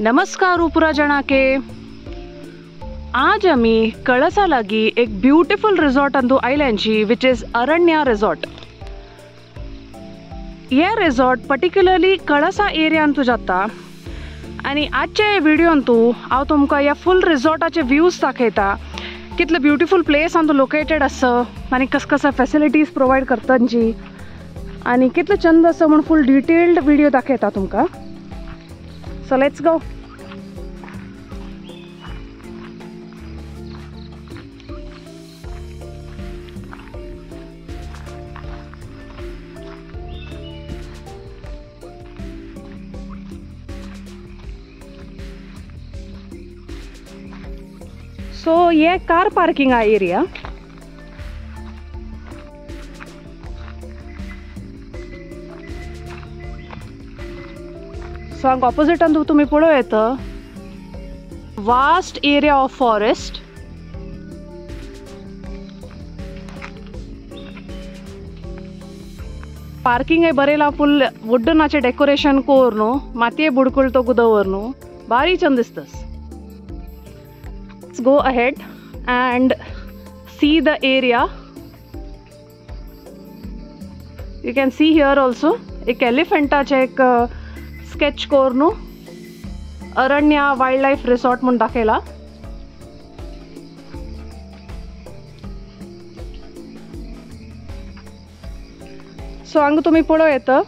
नमस्कार उपरा जणाके आज आम्ही कळसा लागी एक ब्युटिफुल रिसॉर्ट अंतू आयल्यांची विच इज अरण्या रिसॉर्ट. हे रिसॉर्ट पर्टिक्युलरली कळसा एरियांतू जाता आणि आजच्या व्हिडिओंतू हांव तुमकां ह्या फुल रिसॉर्टाचे व्ह्यूज दाखयता. कितले ब्युटिफुल प्लेस अंतू लोकेटेड आसा आणि कस फॅसिलिटीज प्रोवाइड करतांची आणि कितले चंद आसा म्हणून फुल डिटेल्ड व्हिडिओ दाखयता तुमकां. So let's go. So ये कार पार्किंग आ एरिया. सो हांगा ऑपोजिटान तुम्ही पळोव येता vast area of forest. Parking बरेला फुल वुडनाचे डेकोरेशन कोर न्हू मातये बुडकुळतो दवर न्हू भारी चंद दिसतस. Let's go ahead and see the area. You can see here also एक एलिफंटाचे एक स्केच कोर न्हू अरण्या वाइल्ड लाइफ रिसॉर्ट म्हणून दाखयला. सो हांगा तुम्ही पळोव येता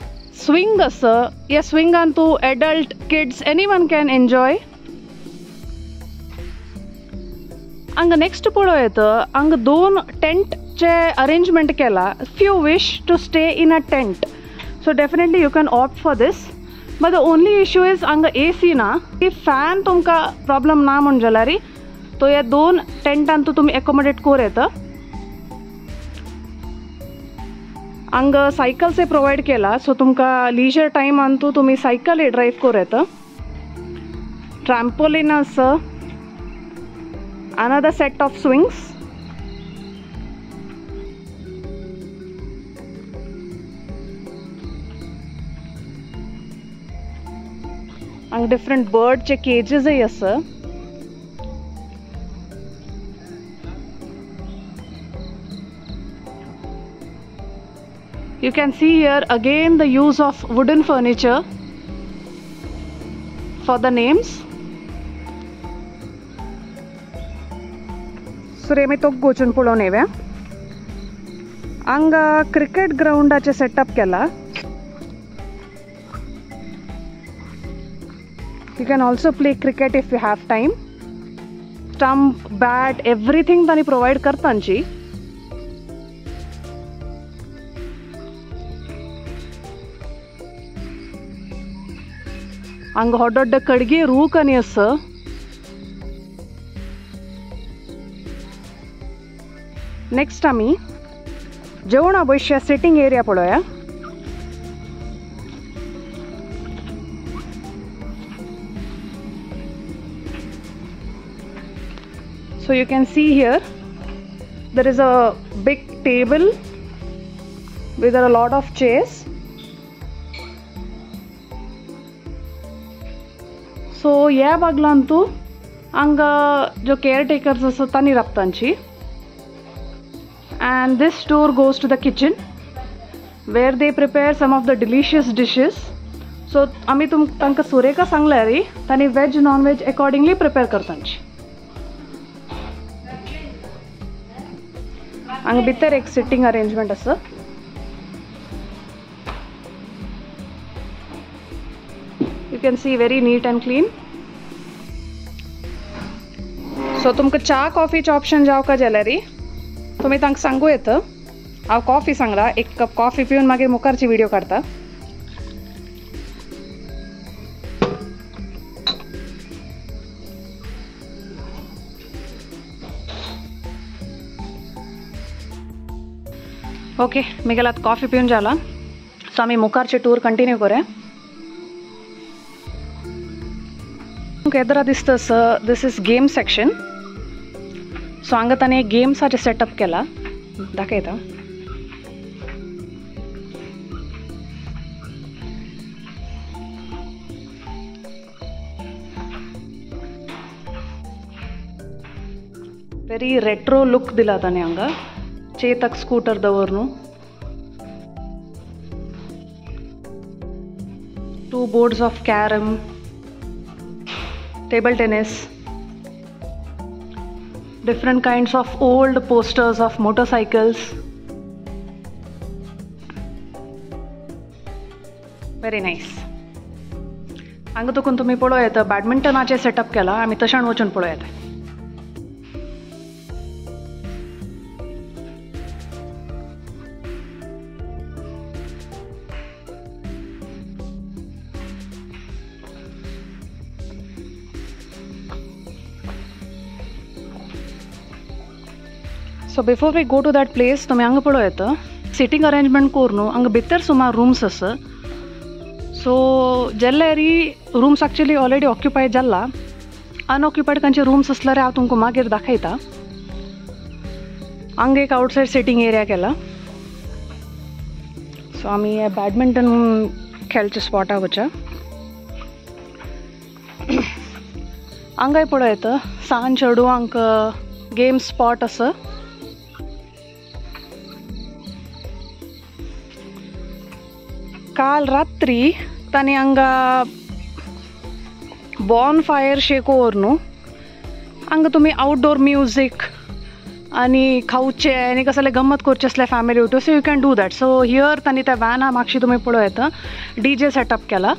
स्विंग आसा. ह्या स्विंगान तू adult kids anyone can enjoy. हांगा नेक्स्ट पळोव येता हांगा 2 टेंटचे अरेंजमेंट केला. If you wish to stay in a tent so definitely you can opt for this. But the only issue is हांगा AC ना. की फॅन तुमकां प्रॉब्लम ना म्हण जाल्यार तो ह्या 2 टेंटान तुम्ही एकोमोडेट कोर येता. हांगा सायकल्स प्रोवाइड केला सो तुमकां लिजर टायमान तुम्ही सायकल ड्राइव कोर येता. ट्रॅम्पोलिन आसा. Another set of swings. And different bird चे cages आहे असं. You can see here again the use of wooden furniture for the names. सुरेमी तो गोचून पळोवन येव्या. हांगा क्रिकेट ग्राउंडाचे सेटअप केला. You can also play cricket if you have time. Stump bat everything तांणी provide करतांची. हांगा हो दೊಡ್ಡ कडगे रूख आनी आसा. नेक्स्ट आम्ही जेवणा बसच्या सिटिंग एरिया पळोवया. So you can see here there is a big table with a lot of chairs. So ह्या बागलांतू हांगा जो केअरटेकर्स आसा तांणी राबतांची. And this tour goes to the kitchen where they prepare some of the delicious dishes. So आम्ही तांकां सुरेखा सांगल्यार तांणी veg non veg accordingly prepare करतांची. हांगा भितर एक सिटींग अरेंजमेंट आसा. You can see very neat and clean. So तुमकां चा कॉफीचे ऑप्शन जावका जाल्यार तुम्ही तांकां सांगू येता. हांव कॉफी सांगला. एक कप कॉफी पिवन मागीर मुखारची व्हिडिओ काडता. ओके मिगेल आतां कॉफी पिवन जाला. सो आमी मुखारचे टूर कंटिन्यू करूया. येदरा दिसता दिस इज गेम सेक्शन. सो हांगा ताणें गेम्साचे सेटअप केला दाखयता. वेरी रेट्रो लुक दिला ताणे हांगा चेतक स्कूटर दवरून 2 boards of carom, table tennis, different kinds of old posters of motorcycles. Very nice. हांगा तुकून तुमी पळोव येता बॅडमिंटनाचे सेटअप केला आमी तशाण वचून पळोव येता. So before we go to that place, तुम्ही हांगा पळोव येता सिटींग अरेंजमेंट करून हांगा भितर सुमार रूम्स आसा. सो जेल्लेरी रूम्स एक्चुअली ऑलरेडी ऑक्युपायड जाला. अनऑक्युपायड खंयचे रूम्स असल्यार हांव तुमकां मागीर दाखयता. हांगा एक आउटसायड सिटींग एरिया केला. सो आमी हे बॅडमिंटन खेळचे स्पॉटाक वचा. हांगाय पळोव येता सांज चेडू हांगा गेम स्पॉट आसा. काल रात्री ताणी हांगा बॉर्न फायर शेकोवर न्हू हांगा तुमी आउटडोर म्युजीक आनी खावचे आनी कसले गम्मत करचे असले फॅमिली वयतो so you can do that. So here ताणी त्या वॅना मागशी तुमी पळोव येता DJ सेटअप केला.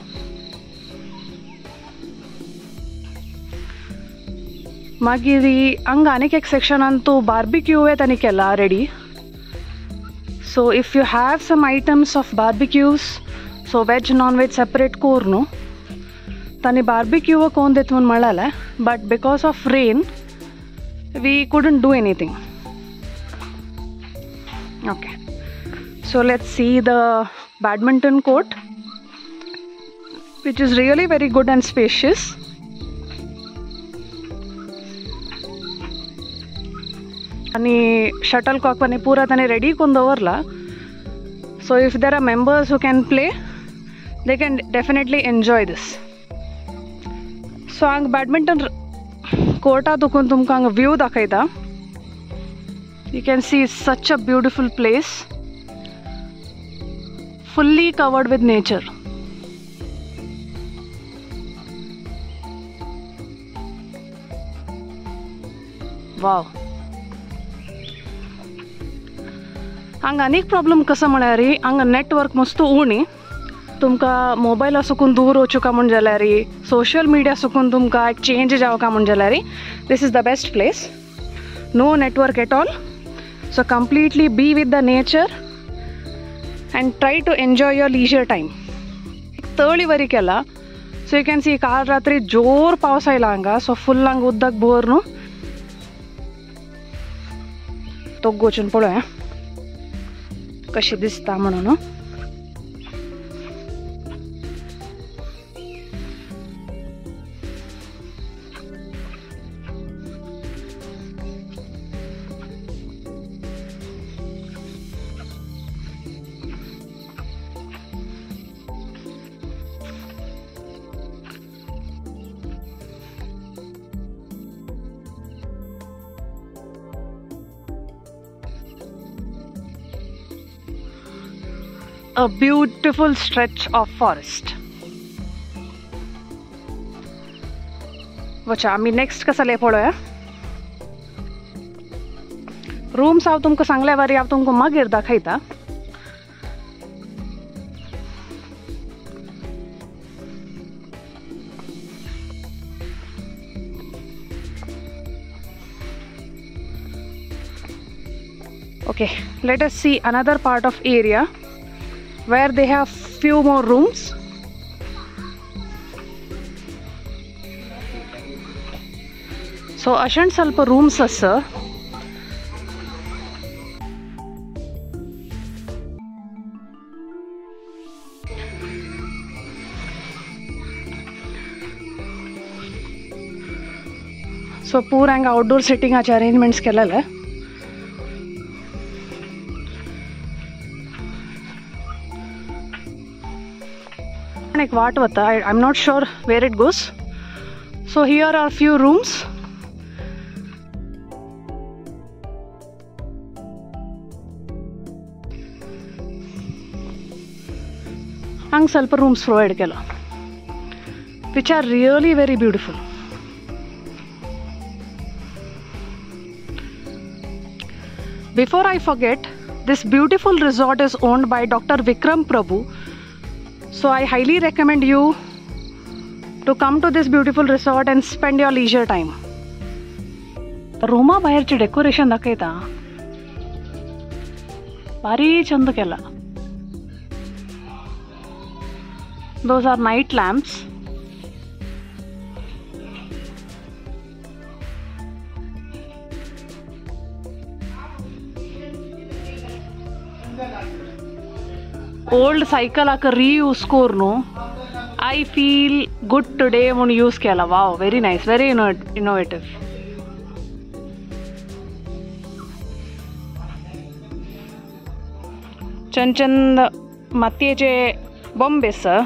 मागीर हांगा आनीक एक सेक्शनान तो बार्बिक्यू ताणी केला ready. So if you have some items of barbecues so veg non veg separate कोर न्हू ताणी बार्बिक्यू कोण देत म्हणून म्हळालें but because of rain we couldn't do anything. Okay so let's see the badminton court which is really very good and spacious. आणि shuttlecock पण पुरा ताणे रेडी करून दवरला. So if there are members who can play they can definitely enjoy this. सो हांगा badminton कोर्टा दुखून तुमकां हांगा व्यू दाखयता. You can see such a beautiful place fully covered with nature. Wow. हांगा आनीक प्रॉब्लम कसो म्हळ्यार हांगा नेटवर्क मस्त उणी. तुमकां मोबायला सुकून दूर वचूं म्हण जाल्यार सोशल मिडिया सुकून तुमकां एक चेंज जावं म्हण जाल्यार this is the best place. No network at all. So completely be with the nature and try to enjoy your leisure time. तळी बरी केला. सो यू कॅन सी काल रात्री जोर पावस आयला हांगा. सो फुल्ल हांगा उदक भर न्हू. तो वचून पळोवया कशी दिसता म्हणून. A beautiful stretch of forest. वचा आमी नेक्स्ट कसले पळोवया. रूम्स हांव तुमकां सांगल्या वरी हांव तुमकां मागीर दाखयता. Okay, let us see another part of area where they have few more rooms. So अशें ಸ್ವಲ್ಪ rooms आसा. So पूर हांगा आउटडोर सिटिंगाचे अरेंजमेंट्स केलेले. एक वाट वता. I'm not sure where it goes. So here are few rooms. तांकां ಸ್ವಲ್ಪ रूम्स प्रोवाइड केला which are really very beautiful. Before I forget, this beautiful resort is owned by Dr. Vikram Prabhu, so I highly recommend you to come to this beautiful resort and spend your leisure time. Ruma बाहेरचे decoration दाखयता भारी चंद केला. Those are night lamps. Old cycle aka reuse kornu. I feel good today mun use kela. Wow, very nice, very innovative. Chand मातयेचे Bombay sir.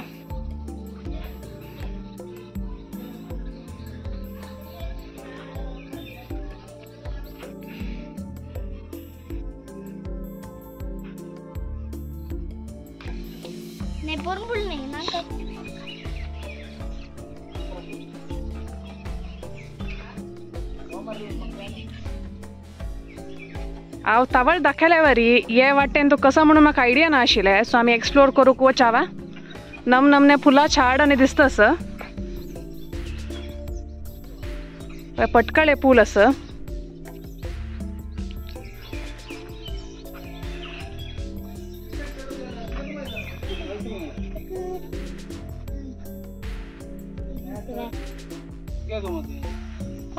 हांव तावळ दाखयल्या worry हे वाटेन तो कसो म्हणून म्हाका आयडिया ना आशिल्लें, सो आमी एक्सप्लोर करूंक वचावा. नमनमने फुलां छाड आनी दिसता आस. पटकळे पूल आस.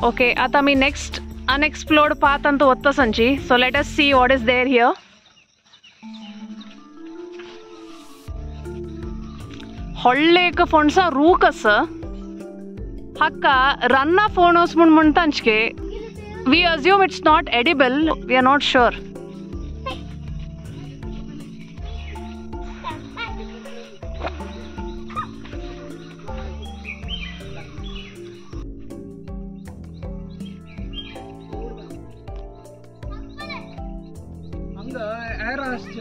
ओके, आता आमी next unexplored path antu vatta sanchi. So let us see what is there here. Holle ek fonsa rook asa hakka ranna phonos mun muntanchke. We assume it's not edible, we are not sure.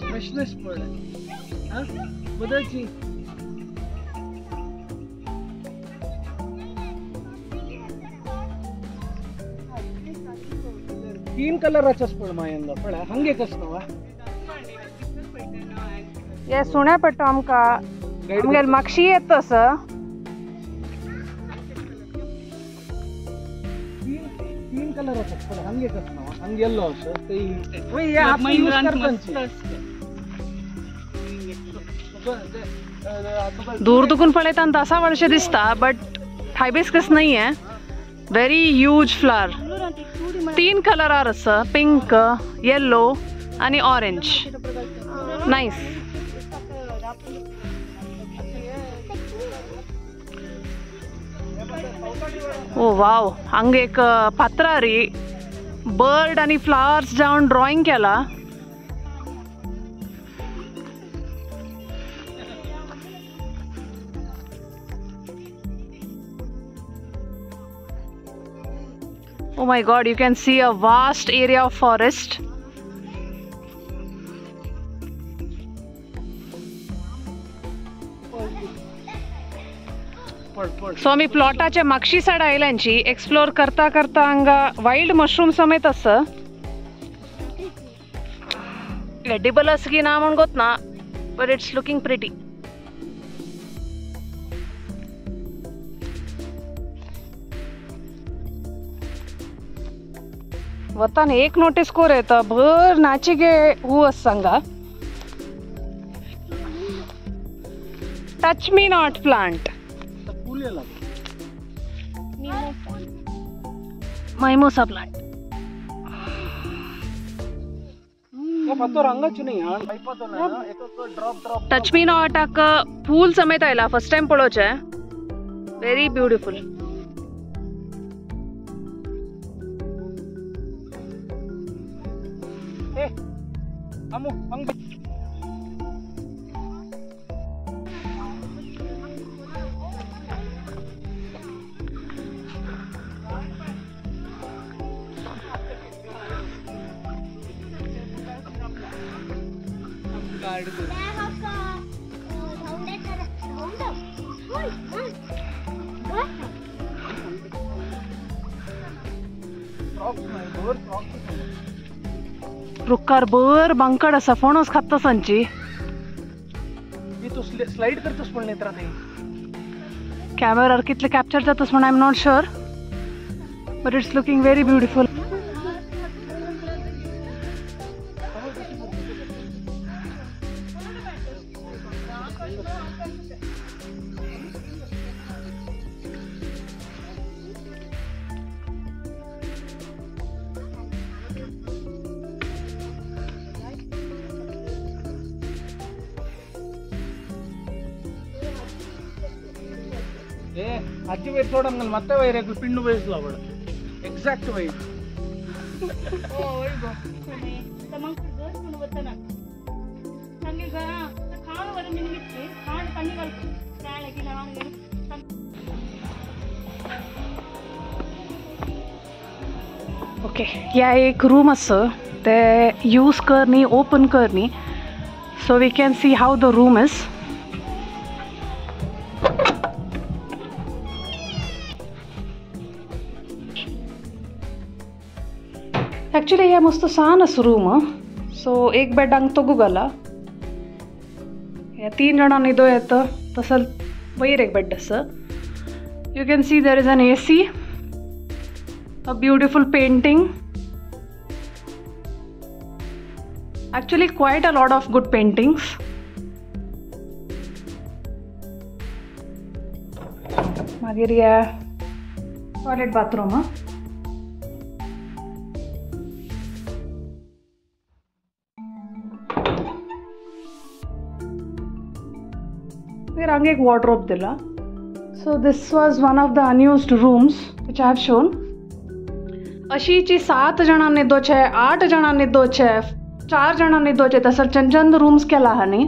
Freshness per हां बदलची 3 ಕಲರಚಸ್ ಪಡ ಮಾಯಂದ ಪಡ ಹಂಗೆ ಕಸ್ನವ ये सुण्या पट्टो आमकां आमगेर मागशी येत तस 3 ಕಲರಚಸ್ ಪಡ ಹಂಗೆ ಕಸ್ನವ ಹಂಗೆ ಎಲ್ಲೋ ಅಸ ते ओय या आप यूज करतंची दूर दुखून पळयताना तसा वर्ष दिसता, बट हायबिस्कस नाही आहे. Very huge flower. 3 colour are आसा, पिंक, येलो आणि ऑरेंज. नाईस. ओ वाव, हांगा एक पात्र री बर्ड आणि फ्लावर्स जावन ड्रॉइंग केला. Oh my god, you can see a vast area of forest. So आम्ही प्लॉटाच्या मागची साइड आयल्यांची एक्सप्लोर करता करता हांगा वाइल्ड मशरूम समेत आसा. एडिबल आसा की ना म्हण गोतना, बट इट्स लुकिंग प्रिटी. वतान एक नोटीस कोर येता, भर नाचिगे हू आसा हांगा. Touch me not plant. Mimosa plant. Touch me not आक फूल समेत आयला. फर्स्ट टाइम पळोवचे. Very beautiful. रुक्कार बर बांकड आसा फणस खाता सांची तू स्लाइड करतोस पण नेत्रा ते कॅमेरार कितले कॅप्चर जातस म्हण I am not sure but it's looking very beautiful. ಅಜ್ಜಿ ವೈರ್ ನೋಡಂಗಲ್ ಮತ್ತೆ ವೈರ್ ಪಿಂಡು ವಯಸ್ಸು ಅವಳು ಎಕ್ಸಾಕ್ಟ್ ವೈರ್ ओके या एक रूम असं ते यूज करनी ओपन करनी so we can see how the room is. Actually हे मस्त छान असं रूम सो एक बेडांक तगूगला या 3 जणांनी दो येतं तसं वयर एक बेड असं. You can C there is an AC, a beautiful painting, actually quite a lot of good paintings. मागीर या टॉयलेट बाथरूम मागीर एक wardrobe दिला. So this was one of the unused rooms which I have shown. अशीची 7 जणांनी दोचे 8 जणांनी दोचे 4 जणांनी दोचे तसं चंद rooms केला हानी